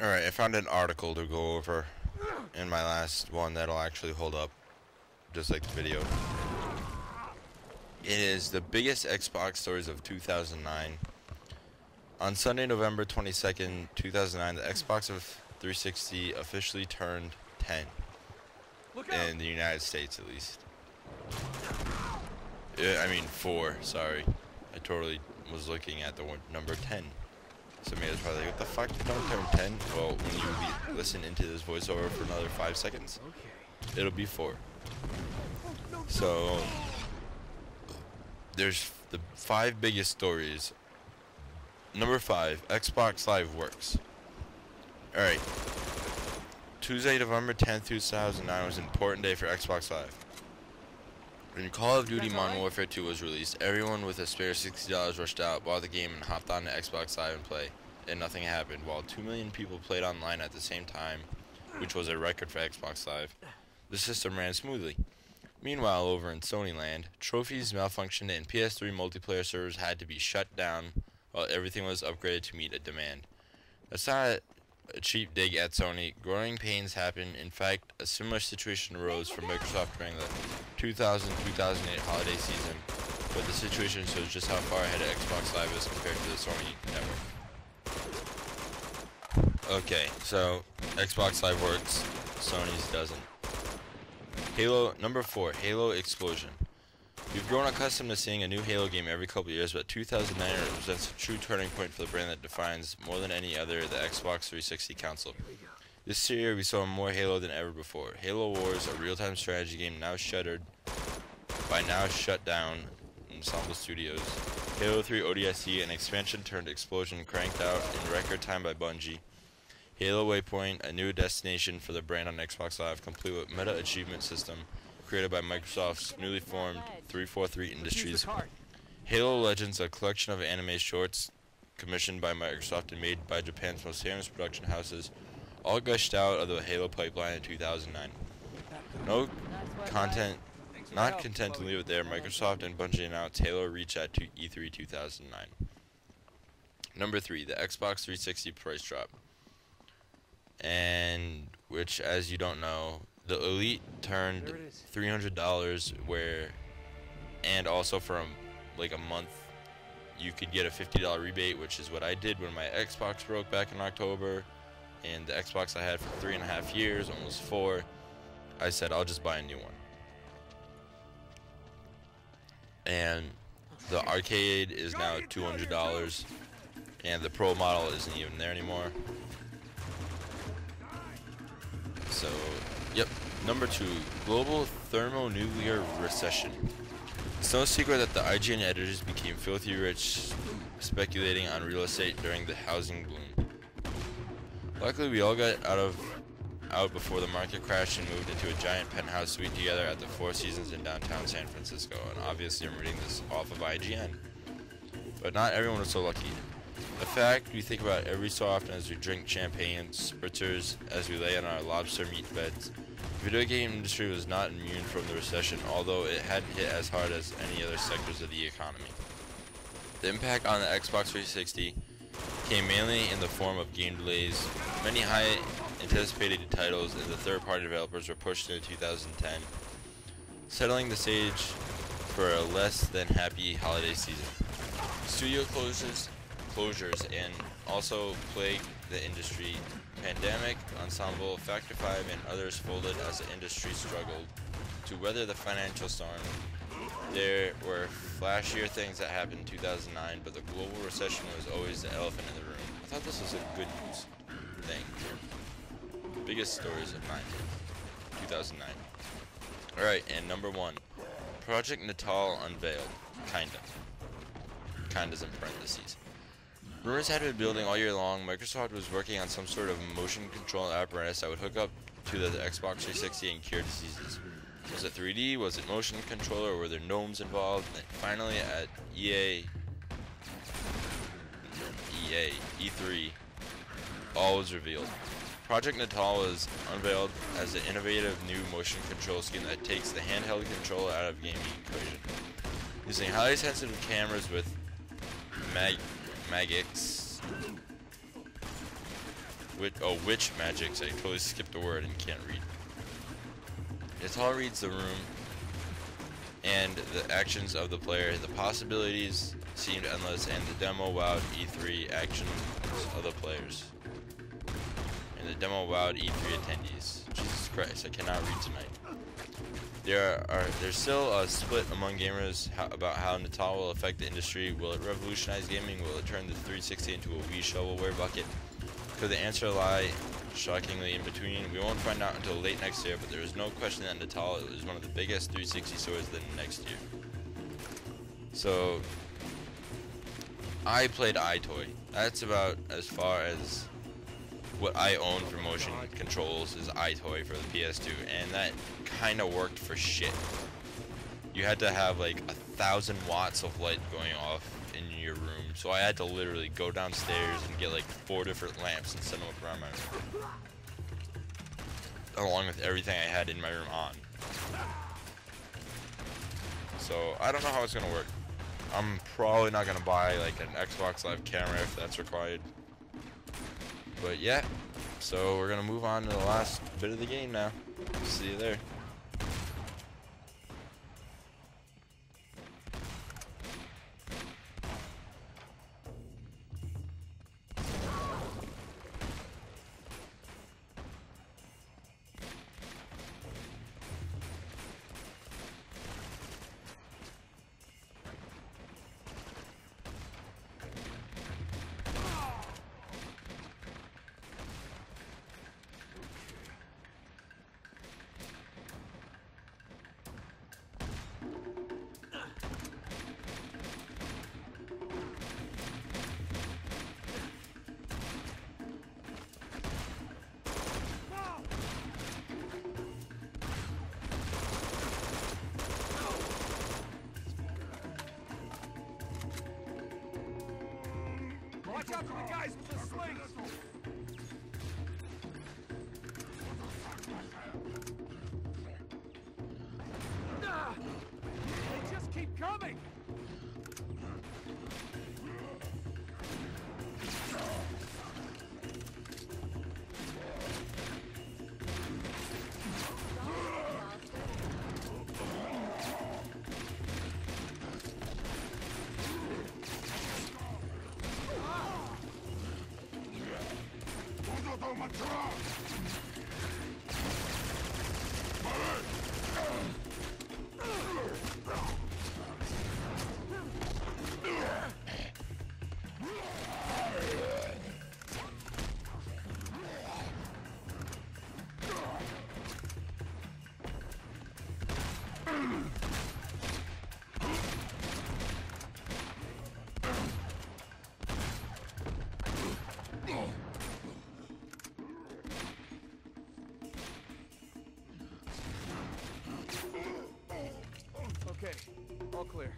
Alright, I found an article to go over in my last one that'll actually hold up, just like the video. It is the biggest Xbox stories of 2009. On Sunday, November 22nd, 2009, the Xbox of 360 officially turned 10. In the United States, at least. I mean 4, sorry. I totally was looking at the one, number 10. Somebody was probably like, what the fuck, don't turn 10? Well, when you listen into this voiceover for another 5 seconds, it'll be 4. So, there's the 5 biggest stories. Number 5, Xbox Live works. Alright. Tuesday, November 10th, 2009 was an important day for Xbox Live. When Call of Duty Modern Warfare 2 was released, everyone with a spare $60 rushed out, bought the game, and hopped on to Xbox Live and play. And nothing happened, while 2 million people played online at the same time, which was a record for Xbox Live. The system ran smoothly. Meanwhile, over in Sony land, trophies malfunctioned and PS3 multiplayer servers had to be shut down while everything was upgraded to meet a demand. That's not a cheap dig at Sony. Growing pains happened. In fact, a similar situation arose for Microsoft during the 2000-2008 holiday season, but the situation shows just how far ahead of Xbox Live is compared to the Sony network. Okay, so Xbox Live works, Sony's doesn't. Halo, number 4, Halo Explosion. We've grown accustomed to seeing a new Halo game every couple years, but 2009 represents a true turning point for the brand that defines, more than any other, the Xbox 360 console. This year we saw more Halo than ever before. Halo Wars, a real-time strategy game now shut down Ensemble Studios. Halo 3 ODST, an expansion turned explosion cranked out in record time by Bungie. Halo Waypoint, a new destination for the brand on Xbox Live, complete with meta achievement system created by Microsoft's newly formed 343 Industries. Halo Legends, a collection of anime shorts commissioned by Microsoft and made by Japan's most famous production houses, all gushed out of the Halo pipeline in 2009. Not content to leave it there, Microsoft and Bungie announced Halo Reach at E3 2009. Number 3, the Xbox 360 price drop. And which, as you don't know, the Elite turned $300, and also for like a month you could get a $50 rebate, which is what I did when my Xbox broke back in October, and the Xbox I had for 3.5 years, almost 4, I said I'll just buy a new one. And the arcade is now $200, and the Pro model isn't even there anymore. So, yep. Number 2, global thermonuclear recession. It's no secret that the IGN editors became filthy rich speculating on real estate during the housing boom. Luckily, we all got out before the market crashed and moved into a giant penthouse suite together at the Four Seasons in downtown San Francisco. And obviously, I'm reading this off of IGN. But not everyone was so lucky. A fact we think about every so often as we drink champagne, spritzers, as we lay on our lobster meat beds. The video game industry was not immune from the recession, although it hadn't hit as hard as any other sectors of the economy. The impact on the Xbox 360 came mainly in the form of game delays. Many high anticipated titles and the third-party developers were pushed into 2010, settling the stage for a less than happy holiday season. Studio closures and also plagued the industry. Pandemic, Ensemble, Factor 5, and others folded as the industry struggled to weather the financial storm. There were flashier things that happened in 2009, but the global recession was always the elephant in the room. I thought this was a good news thing. Biggest stories of 2009. Alright, and number 1, Project Natal unveiled. Kinda's in parentheses. Rumors had been building all year long. Microsoft was working on some sort of motion control apparatus that would hook up to the Xbox 360 and cure diseases. Was it 3D? Was it motion controller? Or were there gnomes involved? And finally, at E3, all was revealed. Project Natal was unveiled as an innovative new motion control scheme that takes the handheld controller out of gaming equation. Using highly sensitive cameras with Magix witch magics. I totally skipped a word and can't read. It all reads the room and the actions of the player. The possibilities seemed endless, and the demo wowed E3 actions of the players. And the demo wowed E3 attendees. Jesus Christ, I cannot read tonight. There's still a split among gamers about how Natal will affect the industry. Will it revolutionize gaming? Will it turn the 360 into a Wii shovelware bucket? Could the answer lie shockingly in between? We won't find out until late next year, but there is no question that Natal is one of the biggest 360 stores the next year. So, I played iToy. That's about as far as what I own for motion controls is iToy for the PS2, and that kind of worked for shit. You had to have like 1,000 watts of light going off in your room, so I had to literally go downstairs and get like 4 different lamps and set them up around my room, along with everything I had in my room on. So I don't know how it's gonna work. I'm probably not gonna buy like an Xbox Live camera if that's required. But yeah, so we're gonna move on to the last bit of the game now. See you there. Watch out for the guys with the slings! They just keep coming! Okay, all clear.